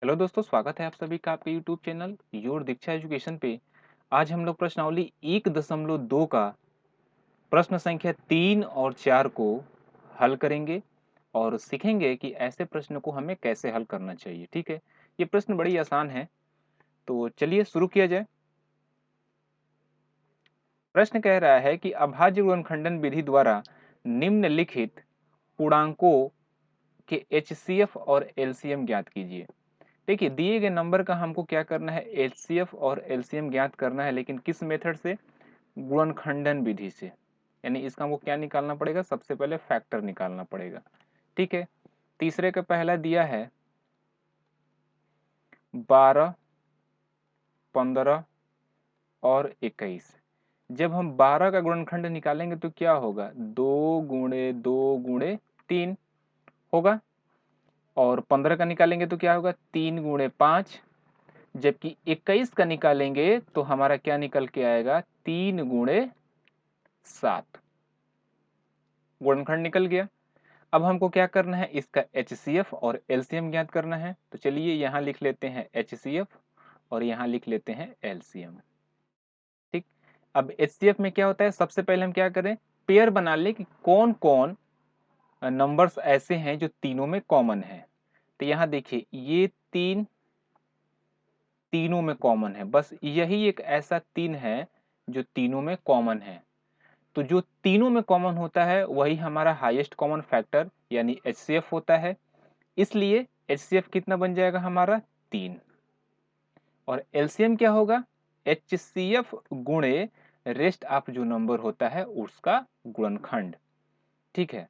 Hello दोस्तों, स्वागत है आप सभी का आपके YouTube channel your Diksha education पे। आज हम लोग प्रश्नावली 1.2 का प्रश्न संख्या 3 और 4 को हल करेंगे और सीखेंगे कि ऐसे प्रश्न को हमें कैसे हल करना चाहिए। ठीक है, ये प्रश्न बड़ी आसान है, तो चलिए शुरू किया जाए। प्रश्न कह रहा है कि अभाज्य गुणनखंडन विधि द्वारा निम्नलिखित पूर्णांकों के एचसीएफ और एलसीएम ज्ञात कीजिए। देखिए, दिए गए नंबर का हमको क्या करना है, एचसीएफ और एलसीएम ज्ञात करना है, लेकिन किस मेथड से? गुणनखंडन विधि से। यानी इसका हमको क्या निकालना पड़ेगा? सबसे पहले फैक्टर निकालना पड़ेगा। ठीक है, तीसरे का पहला दिया है 12, 15 और 21। जब हम 12 का गुणनखंड निकालेंगे तो क्या होगा? 2 × 2 × 3 होगा। और 15 का निकालेंगे तो क्या होगा? 3 × 5। जबकि 21 का निकालेंगे तो हमारा क्या निकल के आएगा? 3 × 7 गुणनखंड निकल गया। अब हमको क्या करना है? इसका एचसीएफ और एलसीएम ज्ञात करना है। तो चलिए यहाँ लिख लेते हैं एचसीएफ और यहाँ लिख लेते हैं एलसीएम। ठीक, अब एचसीएफ में क्या होता है? सबसे पहले हम क्या करें, पेयर बना ले कि कौन कौन नंबर्स ऐसे हैं जो तीनों में कॉमन है। तो यहाँ देखिए, ये तीनों में कॉमन है, बस यही एक ऐसा 3 है जो तीनों में कॉमन है। तो जो तीनों में कॉमन होता है वही हमारा हाईएस्ट कॉमन फैक्टर यानी एचसीएफ होता है। इसलिए एचसीएफ कितना बन जाएगा हमारा? 3। और एलसीएम क्या होगा? एचसीएफ गुणे रेस्ट ऑफ जो नंबर होता है उसका गुणनखंड। ठीक है,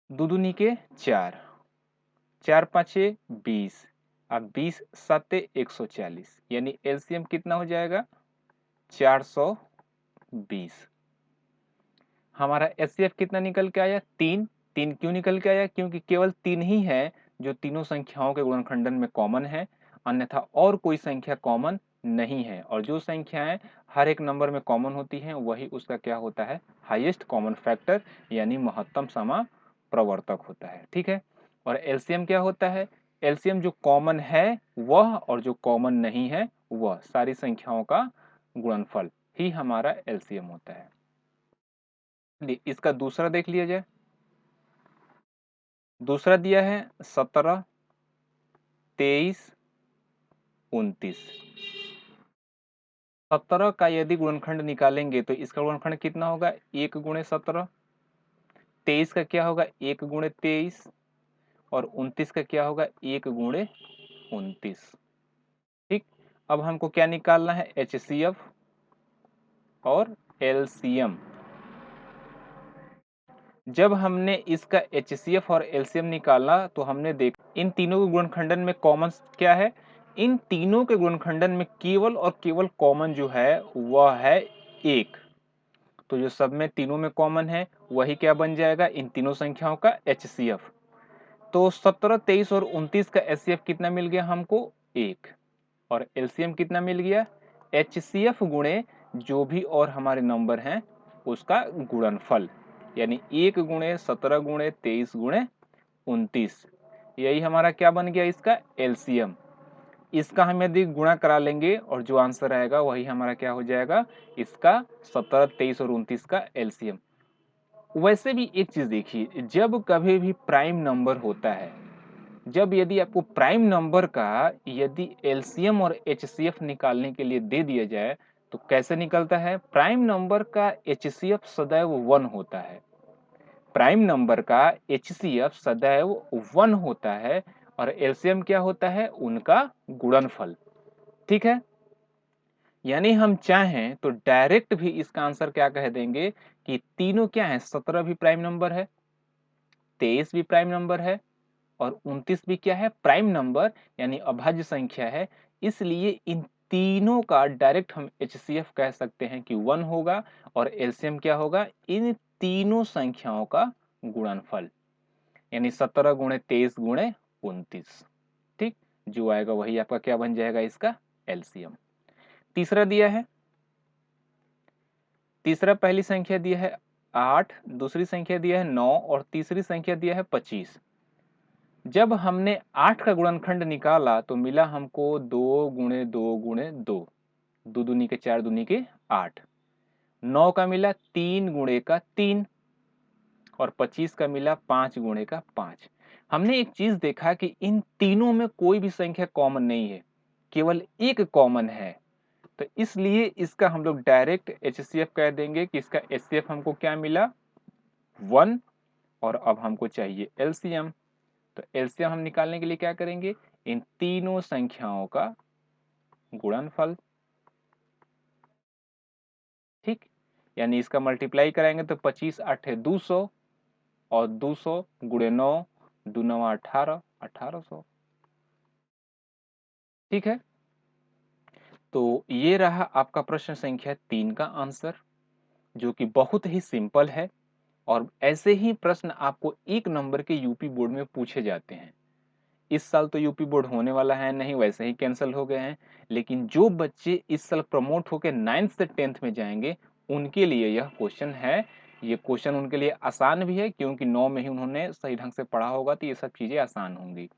दो दूनी के 4, 4 5 20, अब 20 7 140, यानी एलसीएम कितना हो जाएगा? 420। हमारा एचसीएफ कितना निकल के आया? 3। 3 क्यों निकल के आया? क्योंकि केवल 3 ही है जो तीनों संख्याओं के गुणनखंडन में कॉमन है, अन्यथा और कोई संख्या कॉमन नहीं है। और जो संख्याएं हर एक नंबर में कॉमन होती हैं वही उसका क्या होता है? हाईएस्ट कॉमन फैक्टर यानी महत्तम समाप्रवर्तक होता है। ठीक है, और एलसीएम क्या होता है? एलसीएम जो कॉमन है वह और जो कॉमन नहीं है वह सारी संख्याओं का गुणनफल ही हमारा एलसीएम होता है। इसका दूसरा देख लिया जाए। दूसरा दिया है 17, 23, 29। 17 का यदि गुणनखंड निकालेंगे तो इसका गुणनखंड कितना होगा? 1 × 17। 23 का क्या होगा? 1 × 23। और 29 का क्या होगा? 1 × 29। ठीक, अब हमको क्या निकालना है? एचसीएफ और एलसीएम। जब हमने इसका एचसीएफ और एलसीएम निकाला तो हमने देखा इन तीनों के गुणनखंडन में कॉमन क्या है? इन तीनों के गुणनखंडन में केवल और केवल कॉमन जो है वह है 1। तो जो सब में तीनों में कॉमन है वही क्या बन जाएगा? इन तीनों संख्याओं का एचसीएफ। तो 17, 23 और 29 का एचसीएफ कितना मिल गया हमको? 1। और एलसीएम कितना मिल गया? एचसीएफ गुणे जो भी और हमारे नंबर हैं उसका गुणनफल, यानी 1 × 17 × 23 × 29। यही हमारा क्या बन गया? इसका एलसीएम। इसका हम यदि गुणा करा लेंगे और जो आंसर आएगा वही हमारा क्या हो जाएगा? इसका 17, 23 और 29 का एलसीएम। वैसे भी एक चीज देखिए, जब कभी भी प्राइम नंबर होता है, जब यदि आपको प्राइम नंबर का यदि एलसीएम और एचसीएफ निकालने के लिए दे दिया जाए तो कैसे निकलता है? प्राइम नंबर का एचसीएफ सदैव 1 होता है। प्राइम नंबर का एचसीएफ सदैव 1 होता है और एलसीएम क्या होता है? उनका गुणनफल। ठीक है, यानी हम चाहें तो डायरेक्ट भी इसका आंसर क्या कह देंगे कि तीनों क्या है? 17 भी प्राइम नंबर है, 23 भी प्राइम नंबर है और 29 भी क्या है? प्राइम नंबर यानी अभाज्य संख्या है। इसलिए इन तीनों का डायरेक्ट हम एचसीएफ कह सकते हैं कि 1 होगा और एलसीएम क्या होगा? इन तीनों संख्याओं का गुणनफल, यानी 17 × 23 × 29। ठीक, जो आएगा वही आपका क्या बन जाएगा? इसका एलसीएम। तीसरा दिया है, तीसरा पहली संख्या दिया है 8, दूसरी संख्या दिया है 9 और तीसरी संख्या दिया है 25। जब हमने 8 का गुणनखंड निकाला तो मिला हमको 2 गुणे 2 गुणे 2, 2 दूनी के 4 दूनी के 8। 9 का मिला 3 गुणे का 3 और 25 का मिला 5 गुणे का 5। हमने एक चीज देखा कि इन तीनों में कोई भी संख्या कॉमन नहीं है, केवल एक कॉमन है। तो इसलिए इसका हम लोग डायरेक्ट एचसीएफ कह देंगे कि इसका एचसीएफ हमको क्या मिला 1। और अब हमको चाहिए एलसीएम। तो एलसीएम हम निकालने के लिए क्या करेंगे, इन तीनों संख्याओं का गुणनफल। ठीक, यानी इसका मल्टीप्लाई कराएंगे तो 25 8 200 और 200 गुणे 9 2 9 18 1800। ठीक है, तो ये रहा आपका प्रश्न संख्या 3 का आंसर, जो कि बहुत ही सिंपल है। और ऐसे ही प्रश्न आपको 1 नंबर के यूपी बोर्ड में पूछे जाते हैं। इस साल तो यूपी बोर्ड होने वाला है नहीं, वैसे ही कैंसिल हो गए हैं। लेकिन जो बच्चे इस साल प्रमोट होकर 9th से 10th में जाएंगे उनके लिए यह क्वेश्चन है। ये क्वेश्चन उनके लिए आसान भी है क्योंकि 9 में ही उन्होंने सही ढंग से पढ़ा होगा, तो ये सब चीजें आसान होंगी।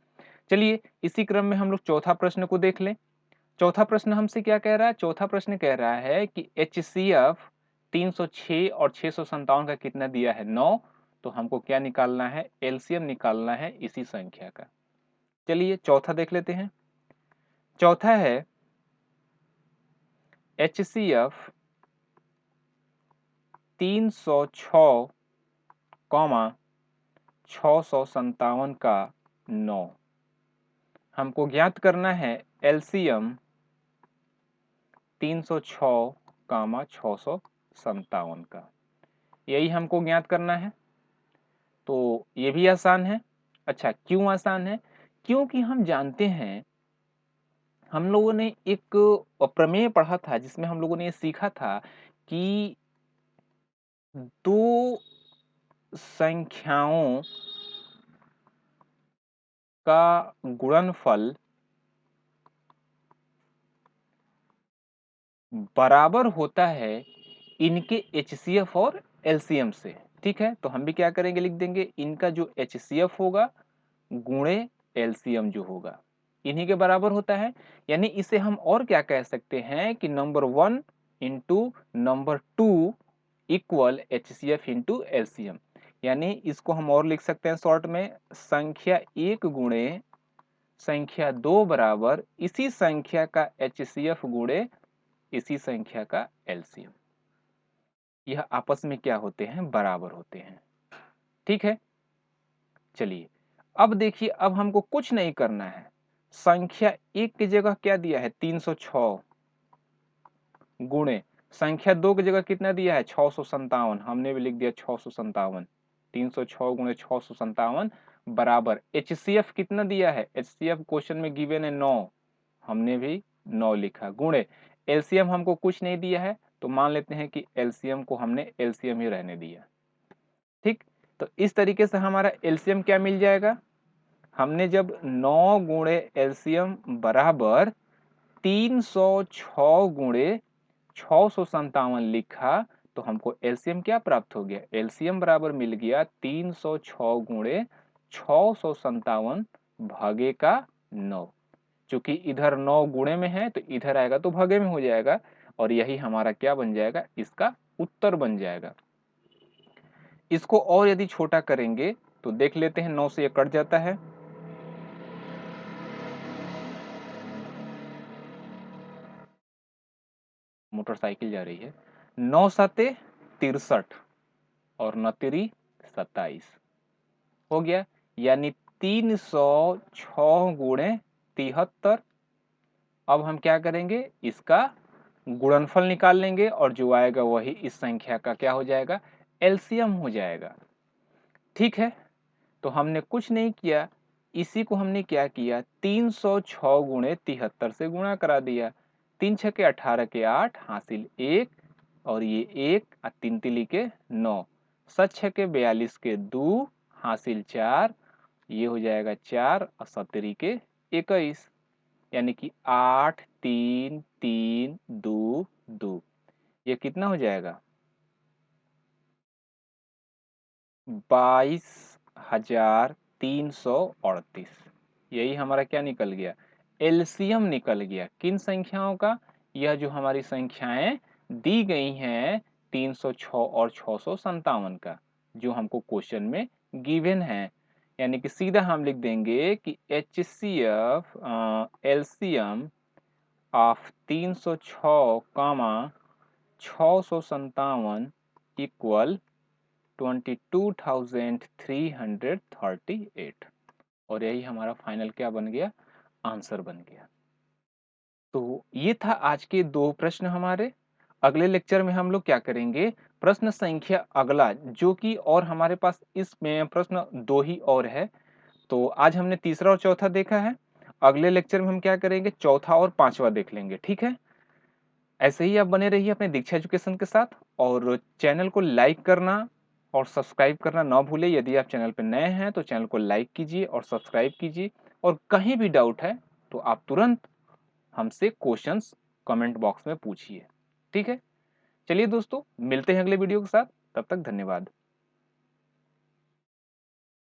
चलिए इसी क्रम में हम लोग चौथा प्रश्न को देख लें। चौथा प्रश्न हमसे क्या कह रहा है, चौथा प्रश्न कह रहा है कि HCF 306 और 657 का कितना दिया है 9। तो हमको क्या निकालना है, एलसीएम निकालना है इसी संख्या का। चलिए चौथा देख लेते हैं। चौथा है HCF 306, 657 का 9। हमको ज्ञात करना है एलसीएम 306, 657 का, यही हमको ज्ञात करना है। तो ये भी आसान है। अच्छा, क्यों आसान है, क्योंकि हम जानते हैं, हम लोगों ने एक प्रमेय पढ़ा था जिसमें हम लोगों ने ये सीखा था कि दो संख्याओं का गुणनफल बराबर होता है इनके एचसीएफ और एलसीएम से। ठीक है, तो हम भी क्या करेंगे, लिख देंगे इनका जो एचसीएफ होगा गुणे एलसीएम जो होगा इन्हीं के बराबर होता है। यानी इसे हम और क्या कह सकते हैं कि number 1 into number 2 equal HCF into LCM. यानी इसको हम और लिख सकते हैं शॉर्ट में, संख्या 1 गुणे संख्या 2 बराबर इसी संख्या का एचसीएफ गुणे इसी संख्या का एलसीएम। यह आपस में क्या होते हैं, बराबर होते हैं। ठीक है, चलिए अब देखिए, अब हमको कुछ नहीं करना है। संख्या 1 की जगह क्या दिया है 306 गुणे संख्या 2 की जगह कितना दिया है 657, हमने भी लिख दिया 657। 306 गुणे 657 बराबर एचसीएफ कितना दिया है, एचसीएफ क्वेश्चन में गिवन है 9, हमने भी 9 लिखा, गुणे एलसीएम हमको कुछ नहीं दिया है तो मान लेते हैं कि एलसीएम को हमने एलसीएम ही रहने दिया। ठीक, तो इस तरीके से हमारा एलसीएम क्या मिल जाएगा, हमने जब 9 गुणे एलसीएम बराबर 306 गुणे 657 लिखा तो हमको एलसीएम क्या प्राप्त हो गया, एलसीएम बराबर मिल गया 306 गुणे 657 भागे का 9। चूंकि इधर 9 गुणे में है तो इधर आएगा तो भागे में हो जाएगा, और यही हमारा क्या बन जाएगा, इसका उत्तर बन जाएगा। इसको और यदि छोटा करेंगे तो देख लेते हैं, 9 से ये कट जाता है, मोटरसाइकिल जा रही है, 9 सते 63 और 9 तिरी 27 हो गया, यानी 306 गुणे 73। अब हम क्या करेंगे, इसका गुणनफल निकाल लेंगे और जो आएगा वही इस संख्या का क्या हो जाएगा, एलसीएम हो जाएगा। ठीक है, तो हमने कुछ नहीं किया, इसी को हमने क्या किया 306 गुणे 73 से गुणा करा दिया, 3 छके 18 के 8 हासिल 1 और ये 1 और 3 तिली के 9, 7 छके 42 के 2 हासिल 4, ये हो जाएगा 4 और 17 के 21, यानी कि 8 3 3 2 2, ये कितना हो जाएगा 22,000 338। यही हमारा क्या निकल गया, एलसीएम निकल गया किन संख्याओं का, यह जो हमारी संख्याएं दी गई हैं 306 और 657 का, जो हमको क्वेश्चन में गिवन है। यानी कि सीधा हम लिख देंगे कि HCF LCM of 306 comma 657 equal 22,338 और यही हमारा फाइनल क्या बन गया, आंसर बन गया। तो ये था आज के 2 प्रश्न हमारे। अगले लेक्चर में हम लोग क्या करेंगे, प्रश्न संख्या अगला जो कि और हमारे पास इसमें प्रश्न 2 ही और है। तो आज हमने तीसरा और चौथा देखा है, अगले लेक्चर में हम क्या करेंगे, चौथा और पांचवा देख लेंगे, ठीक है। ऐसे ही आप बने रहिए अपने दीक्षा एजुकेशन के साथ और चैनल को लाइक करना और सब्सक्राइब करना ना भूलें। यदि आप चैनल पर नए हैं तो चैनल को लाइक कीजिए और सब्सक्राइब कीजिए, और कहीं भी डाउट है तो आप तुरंत हमसे क्वेश्चंस कमेंट बॉक्स में पूछिए, ठीक है। चलिए दोस्तों, मिलते हैं अगले वीडियो के साथ, तब तक धन्यवाद।